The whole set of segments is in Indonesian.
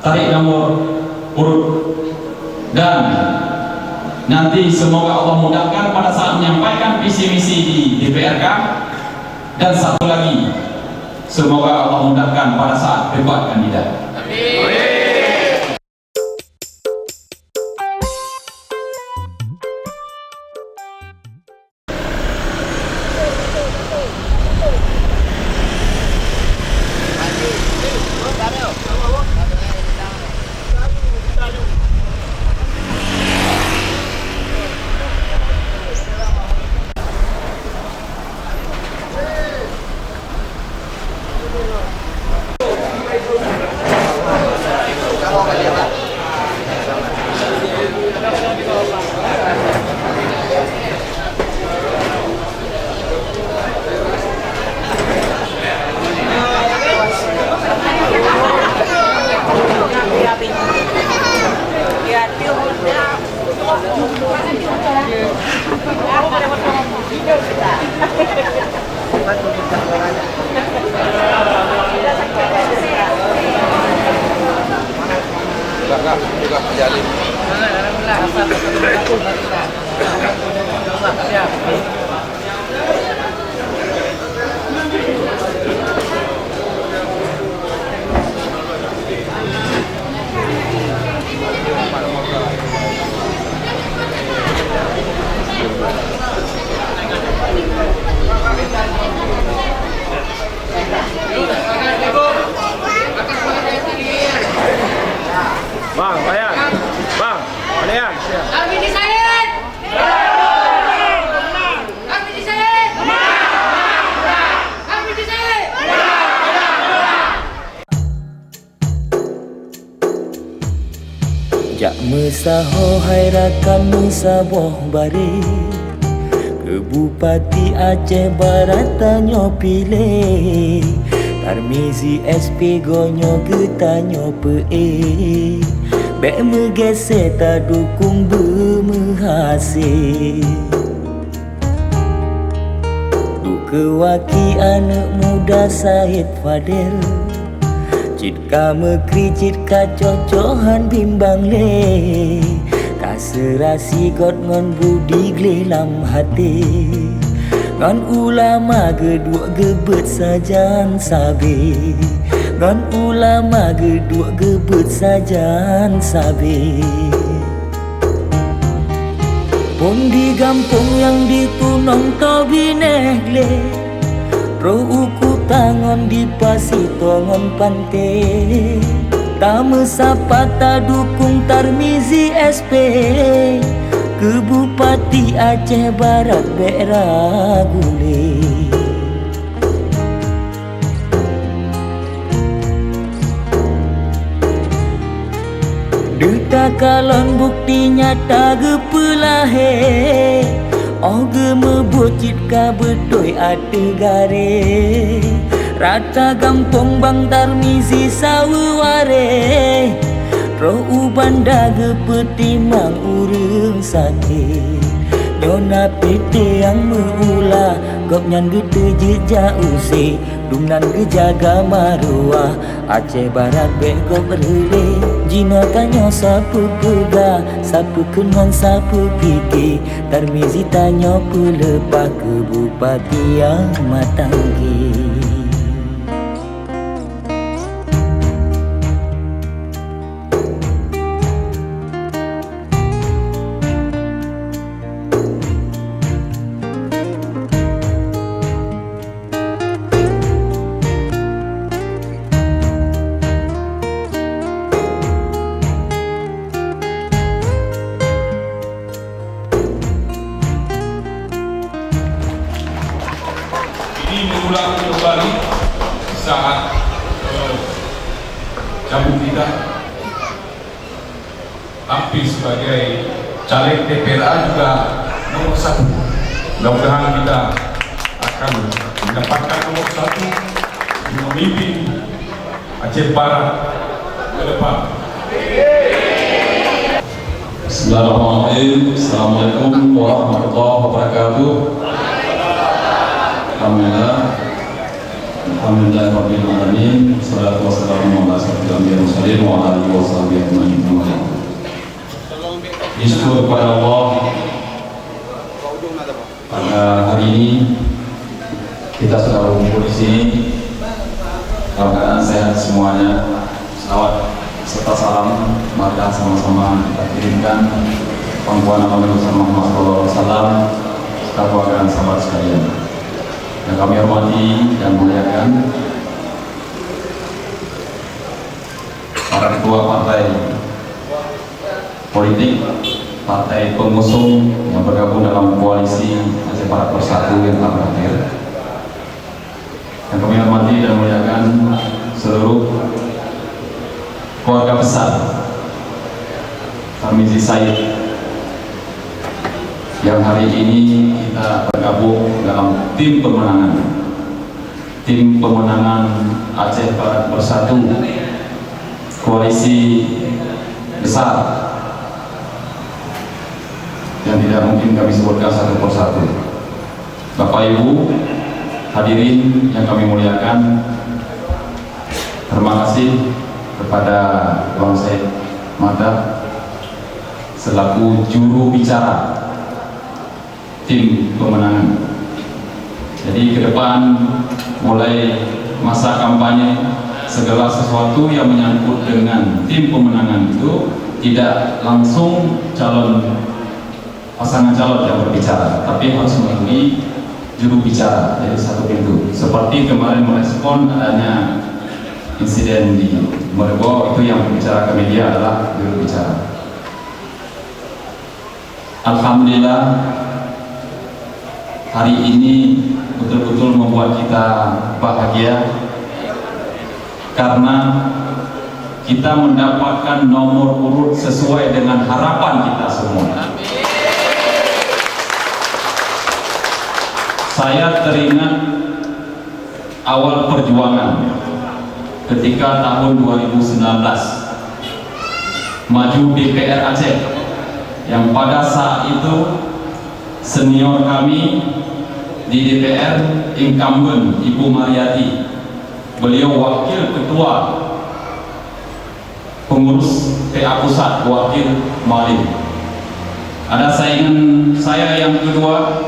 tarik nomor urut, dan nanti semoga Allah mudahkan pada saat menyampaikan visi misi di DPRK. Dan satu lagi, semoga Allah mudahkan pada saat debat kandidat. Amin. Bang, Bayan. Bang, Bayan. Kami disayang. Kami disayang. Kami disayang. Jak mesaho hai rakan mesaboh bare, ke Bupati Aceh Barat tanyo pilih, Tarmizi SP gonyo getanyo pe, bek megese ta dukung bermehase. Duk kewaki anak muda Syed Fadel, Citka mekri citka cocohan bimbang le, kaserasi got ngon budi glelam hati, ngon ulama gedua gebet sajan sabe, ngon ulama gedua gebet sajan sabe. Pun di kampung yang ditunong to binegle, pro uku tangon di pasitongon pante, tame sapata dukung Tarmizi SP, ke Bupati Aceh Barat Bera Gule. Duta kalon bukti nyata gepelahe, oge mebocit ka betoi ate gare, rata gampong bang Tarmizi saweware, roh ubanda gepetimang urang sakit, nyona PT yang meula gok nyan gede jejak use, dumnan gejaga maruah Aceh Barat begok rele, jina tanyo sapu pega, sapu kengon sapu piki, Tarmizi tanyo pelepah ke Bupati yang matanggi. Ini mengulang kembali saat cabut kita tampil sebagai caleg DPRA juga nomor 1. Mudah-mudahan kita akan mendapatkan nomor 1 memimpin Aceh Barat ke depan. Bismillahirrahmanirrahim. Assalamualaikum warahmatullahi wabarakatuh. Alhamdulillah, alhamdulillahirabbil alamin. Wassalatu wassalamu ala asyrofil anbiya'i wal mursalin Muhammadin wa alihi wasallam. Disyukur kepada Allah pada hari ini kita sudah berkumpul di sini dalam keadaan sehat semuanya. Salawat serta salam marilah sama-sama kita kirimkan pangkuan Nabi Muhammad SAW serta keluarga dan sahabat sekalian yang kami hormati dan muliakan para ketua partai politik, partai pengusung yang bergabung dalam koalisi Aceh Barat Bersatu yang telah berakhir. Yang kami hormati dan muliakan seluruh keluarga besar Tarmizi Said yang hari ini kita bergabung dalam tim pemenangan Aceh Barat Bersatu, koalisi besar yang tidak mungkin kami sebutkan satu persatu. Bapak Ibu hadirin yang kami muliakan, terima kasih kepada Bang Said Mada selaku juru bicara tim pemenangan. Jadi ke depan mulai masa kampanye segala sesuatu yang menyangkut dengan tim pemenangan itu tidak langsung pasangan calon yang berbicara, tapi harus melalui juru bicara, jadi satu pintu. Seperti kemarin merespon adanya insiden di Mergo, itu yang berbicara ke media adalah juru bicara. Alhamdulillah hari ini betul-betul membuat kita bahagia karena kita mendapatkan nomor urut sesuai dengan harapan kita semua. Saya teringat awal perjuangan ketika tahun 2019 maju DPR Aceh, yang pada saat itu senior kami di DPR incumbent Ibu Mariati, beliau wakil ketua pengurus PA Pusat, wakil Malim. Ada saingan saya yang kedua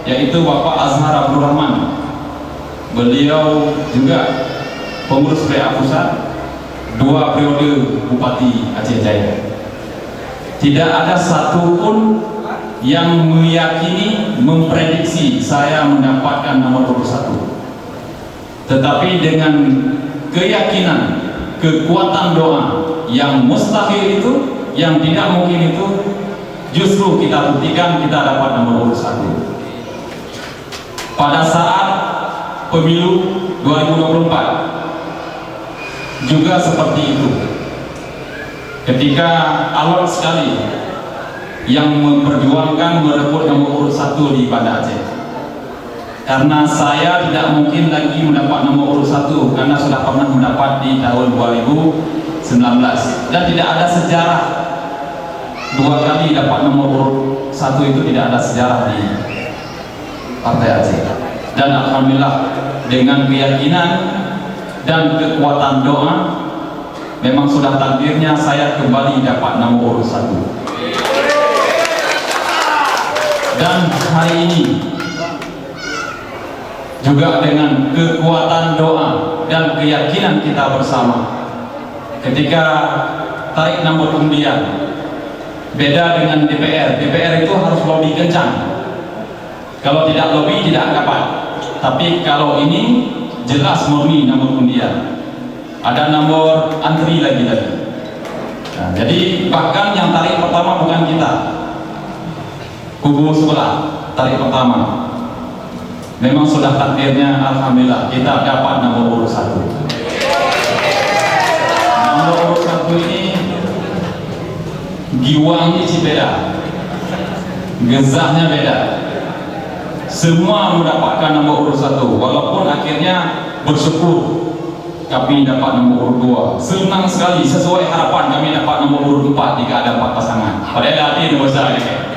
yaitu Bapak Azhar Abdul Rahman, beliau juga pengurus PA Pusat, 2 periode Bupati Aceh Jaya. Tidak ada satu pun yang meyakini, memprediksi saya mendapatkan nomor urut 1. Tetapi dengan keyakinan, kekuatan doa yang mustahil itu, yang tidak mungkin itu, justru kita buktikan kita dapat nomor urut 1. Pada saat pemilu 2024 juga seperti itu. Ketika alot sekali yang memperjuangkan merebut nomor urut 1 di Banda Aceh. Karena saya tidak mungkin lagi mendapat nomor urut 1 karena sudah pernah mendapat di tahun 2019 dan tidak ada sejarah 2 kali dapat nomor urut 1 itu, tidak ada sejarah di Partai Aceh. Dan alhamdulillah dengan keyakinan dan kekuatan doa memang sudah takdirnya saya kembali dapat nomor urut 1. Dan hari ini juga dengan kekuatan doa dan keyakinan kita bersama, ketika tarik nomor undian, beda dengan DPR. DPR itu harus lobby kencang, kalau tidak lobby tidak dapat. Tapi kalau ini jelas murni nomor undian, ada nomor antri lagi. Nah, jadi bahkan yang tarik pertama bukan kita, kubu sebelah tarik pertama. Memang sudah takdirnya, alhamdulillah kita dapat nomor urut 1. Nomor urut 1 ini giwangnya sih beda, gezahnya beda. Semua mendapatkan nomor urut 1, walaupun akhirnya bersyukur kami dapat nomor urut 2. Senang sekali, sesuai harapan kami dapat nomor urut 4 jika ada 4 pasangan. Padahal hati nomor besar ini.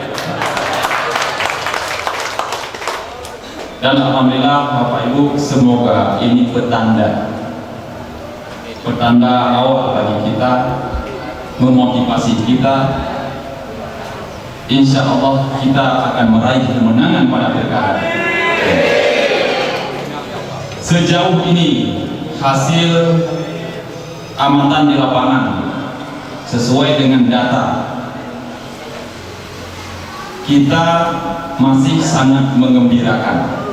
Dan alhamdulillah Bapak Ibu, semoga ini petanda pertanda awal bagi kita, memotivasi kita. Insya Allah kita akan meraih kemenangan pada pilkada. Sejauh ini hasil amatan di lapangan sesuai dengan data, kita masih sangat mengembirakan.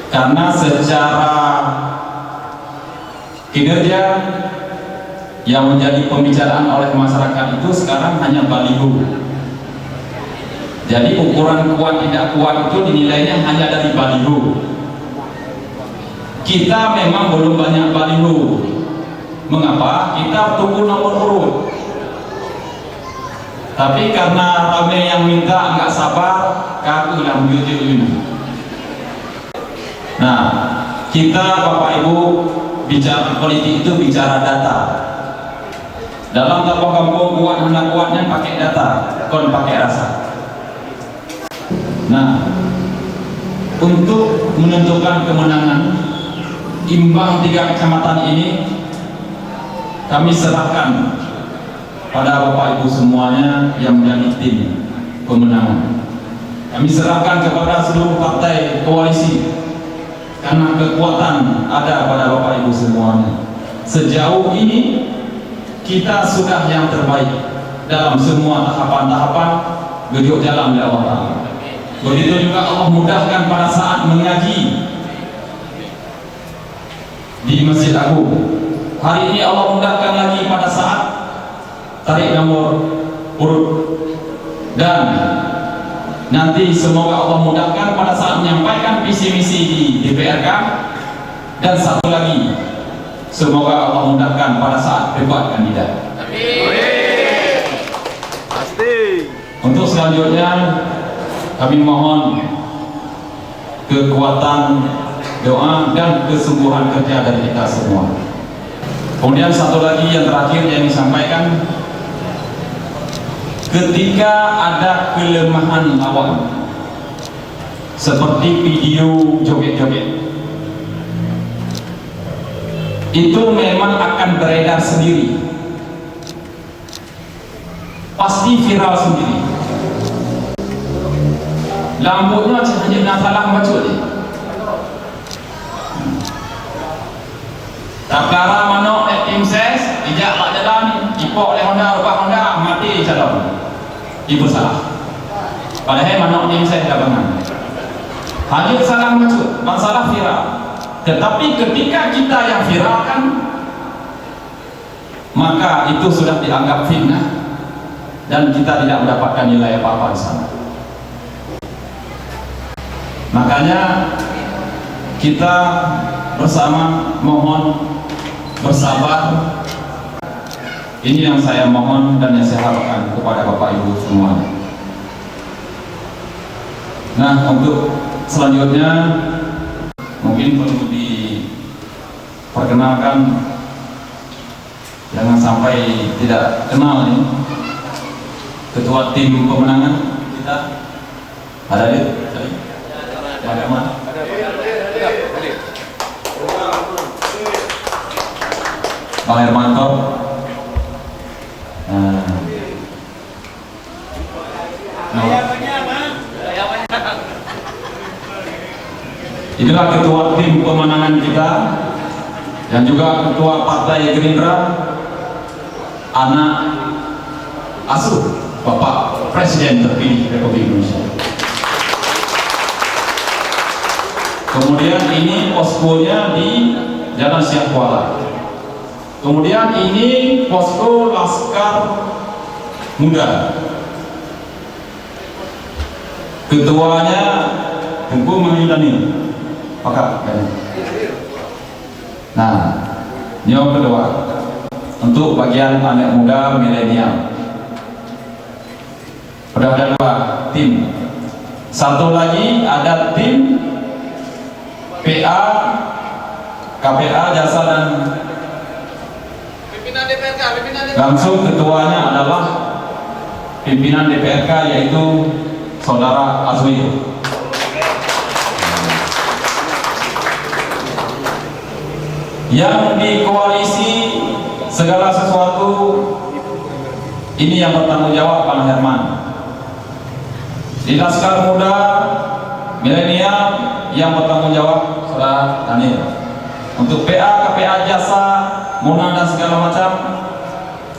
Karena secara kinerja yang menjadi pembicaraan oleh masyarakat itu sekarang hanya baliho. Jadi ukuran kuat tidak kuat itu dinilainya hanya dari baliho. Kita memang belum banyak baliho. Mengapa? Kita tunggu nomor urut. Tapi karena ramai yang minta nggak sabar, kaku lah ini. Nah, kita Bapak Ibu bicara politik itu bicara data. Dalam tokoh kampung kuat hendak kuatnya pakai data, kon pakai rasa. Nah, untuk menentukan kemenangan imbang 3 kecamatan ini, kami serahkan pada Bapak Ibu semuanya yang menjadi tim pemenangan. Kami serahkan kepada seluruh partai koalisi, karena kekuatan ada pada Bapak Ibu semuanya. Sejauh ini kita sudah yang terbaik dalam semua tahapan-tahapan gediok jalan dari Allah Ta'ala. Begitu juga Allah mudahkan pada saat mengaji di Masjid Agung. Hari ini Allah mudahkan lagi pada saat tarik nomor urut, dan nanti semoga Allah mudahkan pada saat menyampaikan visi misi di DPRK, dan satu lagi semoga Allah mudahkan pada saat debat kandidat. Pasti. Untuk selanjutnya kami mohon kekuatan doa dan kesungguhan kerja dari kita semua. Kemudian satu lagi yang terakhir yang disampaikan, ketika ada kelemahan lawan seperti video joget-joget, itu memang akan beredar sendiri, pasti viral sendiri. Lampunya hanya nak salah baca je. Tak kara mana tim ses, ijak tak jalan, ipok oleh Honda, rupa Honda, mati calon. Ibu salah. Padahal mana tim ses lapangan. Hanya salah baca, masalah viral. Tetapi ketika kita yang viralkan, maka itu sudah dianggap fitnah dan kita tidak mendapatkan nilai apa-apa di sana. Makanya kita bersama mohon bersabar. Ini yang saya mohon dan yang saya harapkan kepada Bapak Ibu semua. Nah, untuk selanjutnya mungkin perlu diperkenalkan, jangan sampai tidak kenal nih, ketua tim pemenangan kita ada di bagaimana? Bang Hermanto. Inilah ketua tim pemenangan kita dan juga ketua Partai Gerindra, anak asuh Bapak Presiden terpilih Republik Indonesia. Kemudian ini poskonya di Jalan Siak Kuala. Kemudian ini posko Laskar Muda. Ketuanya Tengku Mahidani. Pakak. Nah, yang kedua untuk bagian anak muda milenial. Sudah ada 2 tim. Satu lagi ada tim PA, KPA, Jasa dan Pimpinan DPRK. langsung ketuanya adalah pimpinan DPRK yaitu Saudara Azwi. Yang di koalisi segala sesuatu ini yang bertanggung jawab Pak Herman. Di Laskar Muda Milenial yang bertanggung jawab Saudara Daniel. Untuk PA, KPA, jasa, Muna dan segala macam,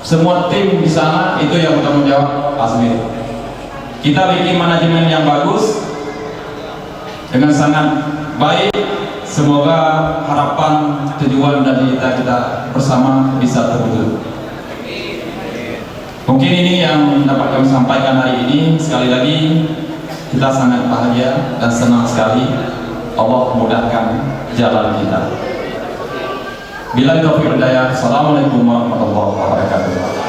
semua tim di sana itu yang bertanggung jawab Pak Semir. Kita bikin manajemen yang bagus dengan sangat baik. Semoga harapan, tujuan dari kita bersama bisa terwujud. Mungkin ini yang dapat kami sampaikan hari ini. Sekali lagi kita sangat bahagia dan senang sekali. Allah mudahkan jalan kita. Bila taufiq hidayah. Assalamualaikum warahmatullahi wabarakatuh.